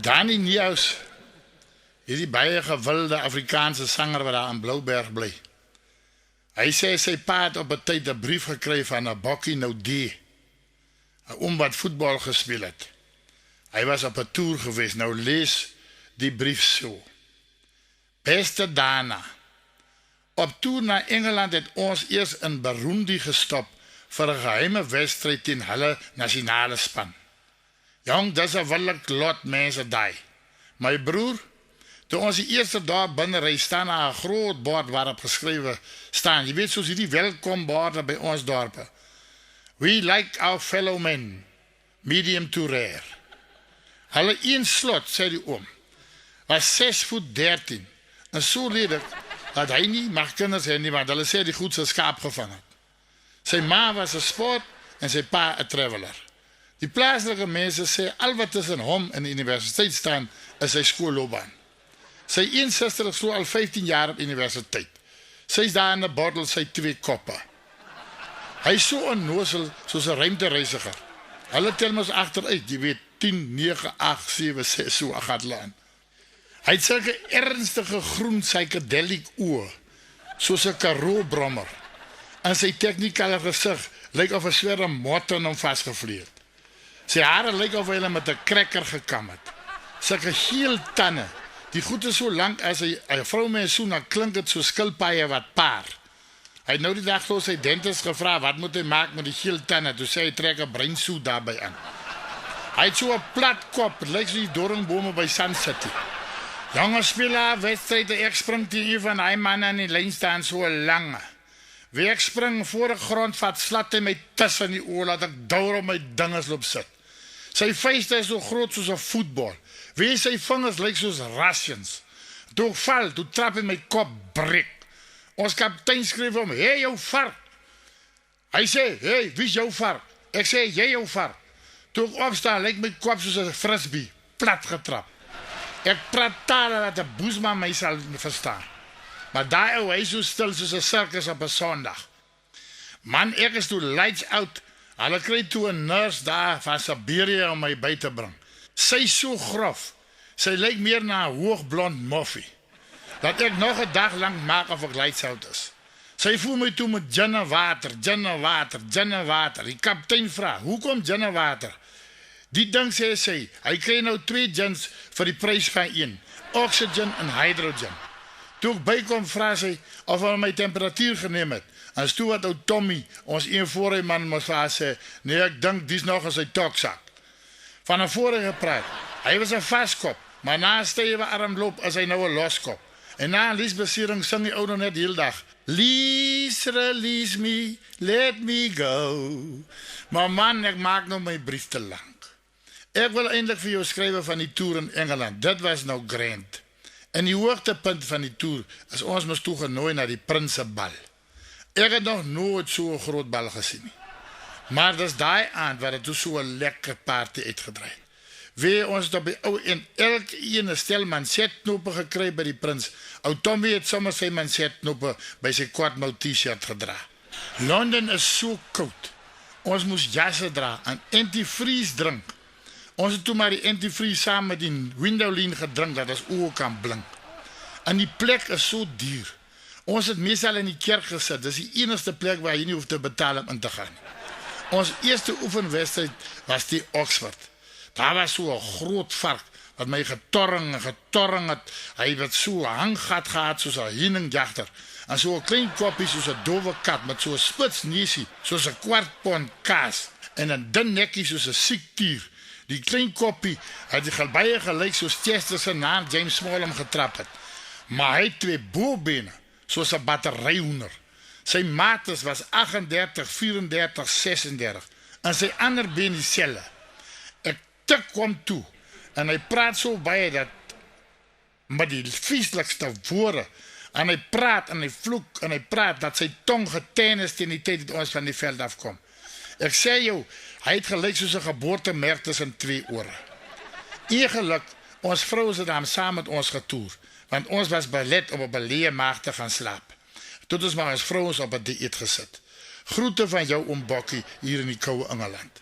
Danny Nieuws, hierdie baie gewilde Afrikaanse sanger wat daar in Blouberg bly. Hy sê sy pa het op 'n tyd 'n brief gekry van 'n Bokkie Naudé, 'n oom wat voetbal gespeel het. Hy was op 'n toer geweest. Nou lees die brief so. Beste Dana, op toer na Engeland het ons eers in Burundi gestop vir 'n geheime wedstryd teen hulle nasionale span. Jong, dis 'n willik lot mense daai. My broer, toe ons die eerste dag binne ry, staan daar 'n groot bord waarop geskrywe staan. Jy weet soos hierdie welkomborde by ons dorpe. We like our fellow men, medium to rare. Hulle een slot, sê die oom, was 6'13" en so ledig dat hy nie mag kinders hê nie, want hulle sê die goed sy skaap gevang het. Sy ma was 'n sport en sy pa 'n traveler. Die plaaslike mense sê al wat tussen hom en die universiteit staan is sy skoolloopbaan. Sy een suster is so al 15 jaar op universiteit. Sy is daar in 'n bottel, sy 2 koppe. Hy is so onnozel soos 'n ruimtereisiger. Hulle tel mos agteruit, jy weet, 10, 9, 8, 7, 6, so gaan hulle aan. Hy het sulke ernstige groen psychedelic oë, soos 'n Karoo-brommer. En sy technicale gesig lyk of 'n sware mot aan hom vasgevleer. Sy hare lyk of hy hulle met 'n cracker gekam het. Sulke geel tande, die goed is so lank as hy 'n vroumens soen, dan klink dit so skilpaaie wat paar. Hy het nou die dag tot sy dentist gevra wat moet hy maak met die geel tande, toe sê hy trek 'n breinsoet daarbey aan. Hy het so 'n plat kop, lyk so die doringbome by Sun City. Jonge speler, wedstryd, ek spring teen een van die manne in die lyn staan so lange. Wie ek spring voor die grond vat, slat hy my tussen die oor, laat ek douer op my dinges loop sit. Sy vuiste is so groot soos 'n voetbal. Wie sy vingers lyk soos rations. Toe ek val, toe trap hy my kop breek. Ons kaptein skryf om, hey jou vark. Hy sê, hey, wie is jou vark? Ek sê, jy jou vark. Toe ek opstaan, lyk my kop soos 'n frisbee, plat getrap. Ek praat tale dat 'n boesman my sal verstaan. Maar daai ou, hy is so stil soos 'n sirkus op 'n Sondag. Man, ek is toe lights out. Hulle kry toe 'n nurse daar van Siberië om my by te bring. Sy is so grof. Sy lyk meer na 'n hoogblond moffie. Dat ek nog 'n dag lank maak of ek lights out is. Sy voer my toe met gin en water, gin en water, gin en water. Die kaptein vra, hoekom gin en water? Die ding sê sy, hy kry nou 2 gins vir die prys van 1. Oxygen en hydrogen. Toe ek bykom, vra sy of hy my temperatuur geneem het. En toe wat ou Tommy, ons een vorige man, moes vir haar sê, nee, ek dink dis nog in sy toksak. Van 'n vorige praat, hy was 'n vaskop, maar na 'n stywe arm loop is hy nou 'n loskop. En na 'n liesbesiering sing die ou nou net die hele dag, Please release me, let me go. Maar man, ek maak nou my brief te lank. Ek wil eintlik vir jou skrywe van die toer in Engeland. Dit was nou grand. En die hoogtepunt van die toer is ons moes toegenooi na die Prinsebal. Ek het nog nooit so 'n groot bal gesien nie. Maar dis daai aand waar dit so 'n lekker party uitgedraai. Wie ons daar by ou en elke een stel mansetknope gekry by die prins. Ou Tommy het sommer sy mansetknope by sy kwartmou T-shirt gedra. Londen is so koud. Ons moes jasse dra en antifreeze drink. Ons het toe maar die antifreeze saam met die windowline gedrink dat ons oë kan blink. En die plek is so duur. Ons het meestal in die kerk gesit. Dis die enigste plek waar jy nie hoef te betaal om in te gaan. Ons eerste oefenwedstryd was die Oxford. Daar was so 'n groot vark wat my getorring het. Hy het so 'n hanggat gehad soos 'n heuningjagter. En so 'n klein koppie soos 'n dowwe kat met so 'n spits neusie soos 'n kwart pond kaas en 'n dun nekkie soos 'n siek tier. Die klein koppie het baie gelyk soos Chester se naam James Small hom getrap het. Maar hy het 2 bobene soos 'n batteryhoender. Sy maat was 38, 34, 36 en sy ander been dieselfde. Ek tik hom toe en hy praat so baie dat met die vieslikste woorde en hy praat en hy vloek en hy praat dat sy tong getennis teen die tyd dat ons van die veld afkom. Ek sê jou, hy het gelyk soos 'n geboortemerk tussen 2 ore. Egelik, ons vroue het dan saam met ons getoer, want ons was belet om op 'n leë maag te gaan slaap. Toe ons maar ons vrouens op 'n dieet gesit. Groete van jou oom Bokkie hier in die koue Engeland.